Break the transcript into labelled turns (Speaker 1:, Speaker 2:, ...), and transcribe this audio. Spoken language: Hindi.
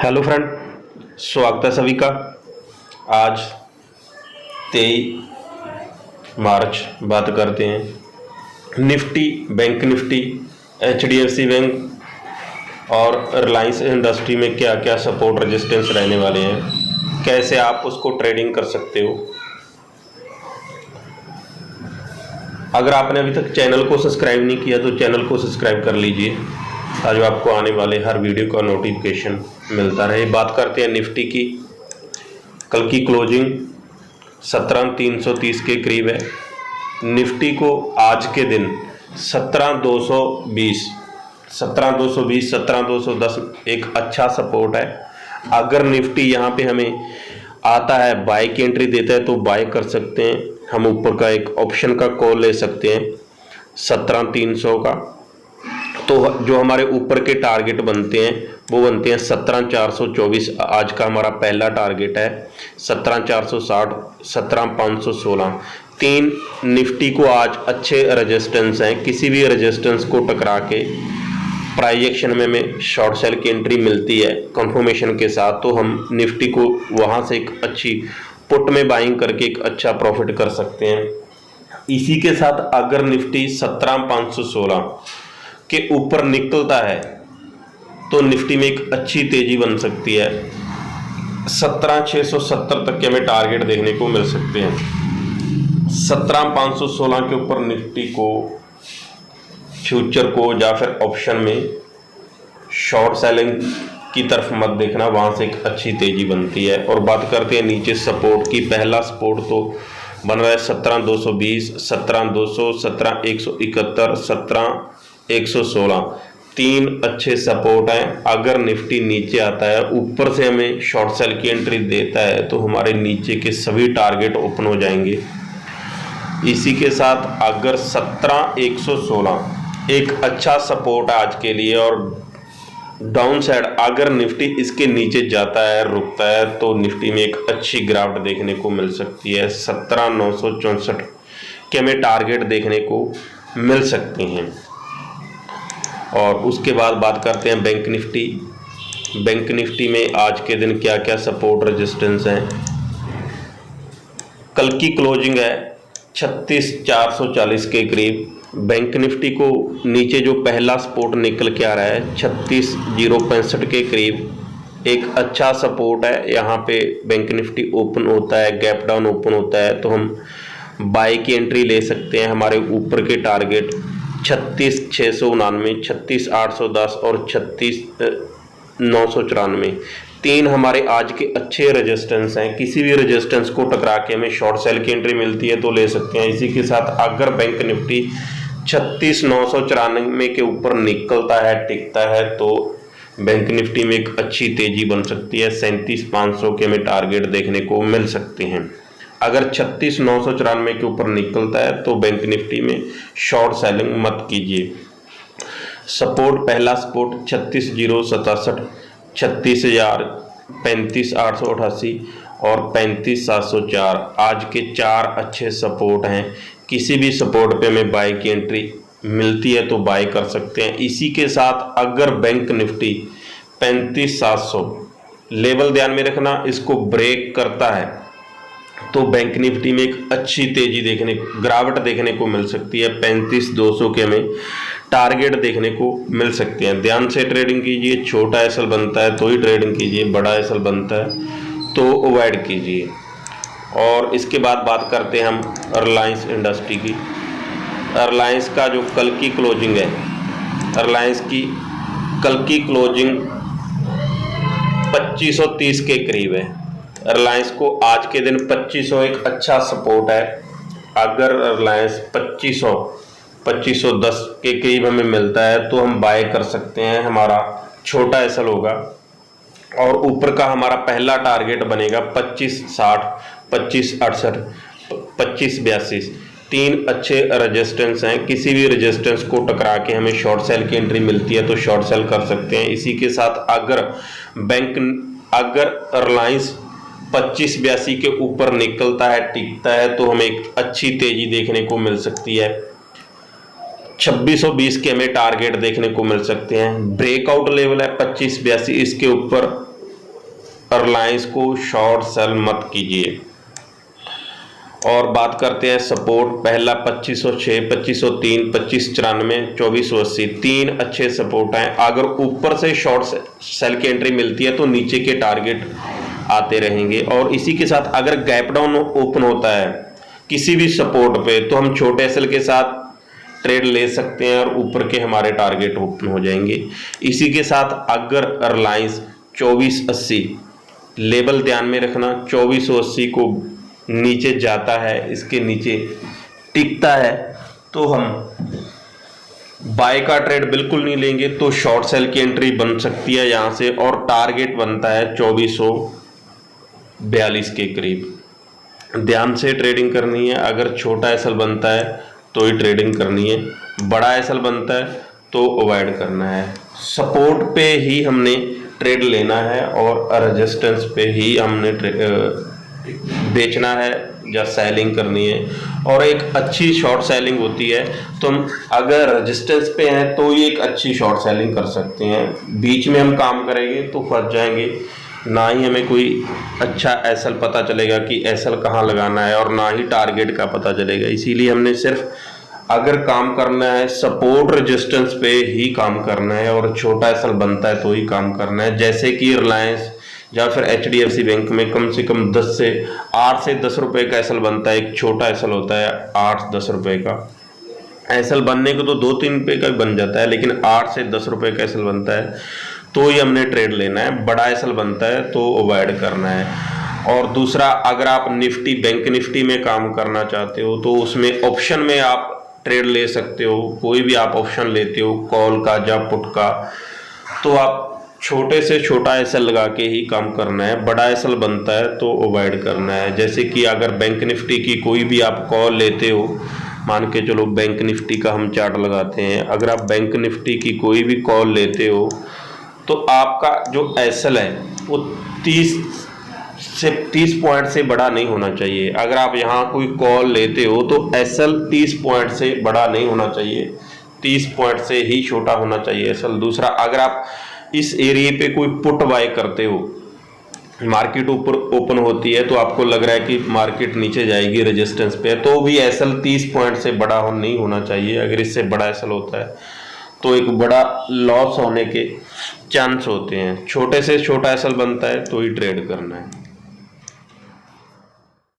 Speaker 1: हेलो फ्रेंड, स्वागत है सभी का। आज 23 मार्च बात करते हैं Nifty, bank Nifty, HDFC bank और रिलायंस इंडस्ट्री में क्या क्या सपोर्ट रेजिस्टेंस रहने वाले हैं, कैसे आप उसको ट्रेडिंग कर सकते हो। अगर आपने अभी तक चैनल को सब्सक्राइब नहीं किया तो चैनल को सब्सक्राइब कर लीजिए ताकि आपको आने वाले हर वीडियो का नोटिफिकेशन मिलता रहे। बात करते हैं निफ्टी की। कल की क्लोजिंग 17,330 के करीब है। निफ्टी को आज के दिन 17,220, 17,210 एक अच्छा सपोर्ट है। अगर निफ्टी यहाँ पे हमें आता है, बाय की एंट्री देता है तो बाय कर सकते हैं। हम ऊपर का एक ऑप्शन का कॉल ले सकते हैं 17,300 का। तो जो हमारे ऊपर के टारगेट बनते हैं वो बनते हैं 17,424। आज का हमारा पहला टारगेट है 17,460, 17,516। तीन निफ्टी को आज अच्छे रेजिस्टेंस हैं। किसी भी रेजिस्टेंस को टकरा के प्राइस एक्शन में हमें शॉर्ट सेल की एंट्री मिलती है कंफर्मेशन के साथ, तो हम निफ्टी को वहां से एक अच्छी पुट में बाइंग करके एक अच्छा प्रॉफिट कर सकते हैं। इसी के साथ अगर निफ्टी 17,516 के ऊपर निकलता है तो निफ्टी में एक अच्छी तेजी बन सकती है। 17,670 तक के हमें टारगेट देखने को मिल सकते हैं। 17,516 के ऊपर निफ्टी को फ्यूचर को या फिर ऑप्शन में शॉर्ट सेलिंग की तरफ मत देखना, वहां से एक अच्छी तेजी बनती है। और बात करते हैं नीचे सपोर्ट की। पहला सपोर्ट तो बन रहा है 17,220, 17,200, 17,171, 17,116। तीन अच्छे सपोर्ट हैं। अगर निफ्टी नीचे आता है, ऊपर से हमें शॉर्ट सेल की एंट्री देता है तो हमारे नीचे के सभी टारगेट ओपन हो जाएंगे। इसी के साथ अगर 17,116 एक अच्छा सपोर्ट आज के लिए, और डाउन साइड अगर निफ्टी इसके नीचे जाता है, रुकता है, तो निफ्टी में एक अच्छी गिरावट देखने को मिल सकती है। 17,964 के हमें टारगेट देखने को मिल सकते हैं। और उसके बाद बात करते हैं बैंक निफ्टी। बैंक निफ्टी में आज के दिन क्या क्या सपोर्ट रेजिस्टेंस हैं। कल की क्लोजिंग है 36,440 के करीब। बैंक निफ्टी को नीचे जो पहला सपोर्ट निकल के आ रहा है 36,065 के करीब एक अच्छा सपोर्ट है। यहाँ पे बैंक निफ्टी ओपन होता है, गैप डाउन ओपन होता है, तो हम बाय की एंट्री ले सकते हैं। हमारे ऊपर के टारगेट 36,699, 36,810 और 36,994। तीन हमारे आज के अच्छे रेजिस्टेंस हैं। किसी भी रेजिस्टेंस को टकरा के हमें शॉर्ट सेल की एंट्री मिलती है तो ले सकते हैं। इसी के साथ अगर बैंक निफ्टी 36,994 के ऊपर निकलता है, टिकता है, तो बैंक निफ्टी में एक अच्छी तेजी बन सकती है। 37,500 के हमें टारगेट देखने को मिल सकते हैं। अगर 36,994 के ऊपर निकलता है तो बैंक निफ्टी में शॉर्ट सेलिंग मत कीजिए। सपोर्ट, पहला सपोर्ट 36,067, 36,000, 35,888 और 35,704। आज के चार अच्छे सपोर्ट हैं। किसी भी सपोर्ट पे हमें बाय की एंट्री मिलती है तो बाय कर सकते हैं। इसी के साथ अगर बैंक निफ्टी 35,700 लेवल ध्यान में रखना, इसको ब्रेक करता है तो बैंक निफ्टी में एक अच्छी तेजी गिरावट देखने को मिल सकती है। 35,200 के हमें टारगेट देखने को मिल सकते हैं। ध्यान से ट्रेडिंग कीजिए। छोटा एसएल बनता है तो ही ट्रेडिंग कीजिए, बड़ा एसएल बनता है तो अवॉइड कीजिए। और इसके बाद बात करते हैं हम रिलायंस इंडस्ट्री की। रिलायंस का जो कल की क्लोजिंग है, रिलायंस की कल की क्लोजिंग 2530 के करीब है। रिलायंस को आज के दिन 2500 एक अच्छा सपोर्ट है। अगर रिलायंस 2510 के करीब हमें मिलता है तो हम बाय कर सकते हैं। हमारा छोटा एसएल होगा और ऊपर का हमारा पहला टारगेट बनेगा 2560, 2568, 2582। तीन अच्छे रेजिस्टेंस हैं। किसी भी रेजिस्टेंस को टकरा के हमें शॉर्ट सेल की एंट्री मिलती है तो शॉर्ट सेल कर सकते हैं। इसी के साथ अगर रिलायंस 2582 के ऊपर निकलता है, टिकता है, तो हमें एक अच्छी तेजी देखने को मिल सकती है। 2620 के हमें टारगेट देखने को मिल सकते हैं। ब्रेकआउट लेवल है 2582, इसके ऊपर रिलायंस को शॉर्ट सेल मत कीजिए। और बात करते हैं सपोर्ट, पहला 2506, 2503, 2594, 2480, तीन अच्छे सपोर्ट हैं। अगर ऊपर से शॉर्ट सेल की एंट्री मिलती है तो नीचे के टारगेट आते रहेंगे। और इसी के साथ अगर गैप डाउन ओपन होता है किसी भी सपोर्ट पे तो हम छोटे एसएल के साथ ट्रेड ले सकते हैं और ऊपर के हमारे टारगेट ओपन हो जाएंगे। इसी के साथ अगर रिलायंस 2480 लेवल ध्यान में रखना, 2480 को नीचे जाता है, इसके नीचे टिकता है तो हम बाय का ट्रेड बिल्कुल नहीं लेंगे, तो शॉर्ट सेल की एंट्री बन सकती है यहाँ से। और टारगेट बनता है 2442 के करीब। ध्यान से ट्रेडिंग करनी है। अगर छोटा एसएल बनता है तो ही ट्रेडिंग करनी है, बड़ा एसएल बनता है तो अवॉइड करना है। सपोर्ट पे ही हमने ट्रेड लेना है और रेजिस्टेंस पे ही हमने बेचना है या सेलिंग करनी है। और एक अच्छी शॉर्ट सेलिंग होती है, तो हम अगर रेजिस्टेंस पे हैं तो ही एक अच्छी शॉर्ट सेलिंग कर सकते हैं। बीच में हम काम करेंगे तो फंस जाएंगे, ना ही हमें कोई अच्छा एसएल पता चलेगा कि एसएल कहाँ लगाना है और ना ही टारगेट का पता चलेगा। इसीलिए हमने सिर्फ अगर काम करना है सपोर्ट रेजिस्टेंस पे ही काम करना है और छोटा एसएल बनता है तो ही काम करना है। जैसे कि रिलायंस या फिर एचडीएफसी बैंक में कम से कम 8 से 10 रुपए का एसएल बनता है। एक छोटा एसएल होता है 8-10 रुपए का। एसएल बनने को तो 2-3 रुपए का बन जाता है, लेकिन 8 से 10 रुपए का एसएल बनता है तो ही हमने ट्रेड लेना है। बड़ा एसएल बनता है तो अवॉइड करना है। और दूसरा, अगर आप निफ्टी बैंक निफ्टी में काम करना चाहते हो तो उसमें ऑप्शन में आप ट्रेड ले सकते हो। कोई भी आप ऑप्शन लेते हो, कॉल का या पुट का, तो आप छोटे से छोटा एसएल लगा के ही काम करना है। बड़ा एसएल बनता है तो अवॉइड करना है। जैसे कि अगर बैंक निफ्टी की कोई भी आप कॉल लेते हो, मान के चलो बैंक निफ्टी का हम चार्ट लगाते हैं, अगर आप बैंक निफ्टी की कोई भी कॉल लेते हो तो आपका जो एसएल है वो 30 पॉइंट से बड़ा नहीं होना चाहिए। अगर आप यहाँ कोई कॉल लेते हो तो एसएल 30 पॉइंट से बड़ा नहीं होना चाहिए, 30 पॉइंट से ही छोटा होना चाहिए एसएल। दूसरा, अगर आप इस एरिया पे कोई पुट बाय करते हो, मार्केट ऊपर ओपन होती है तो आपको लग रहा है कि मार्केट नीचे जाएगी रेजिस्टेंस पे, तो भी एसएल 30 पॉइंट से बड़ा नहीं होना चाहिए। अगर इससे बड़ा एसएल होता है तो एक बड़ा लॉस होने के चांस होते हैं। छोटे से छोटा एसएल बनता है तो ही ट्रेड करना है।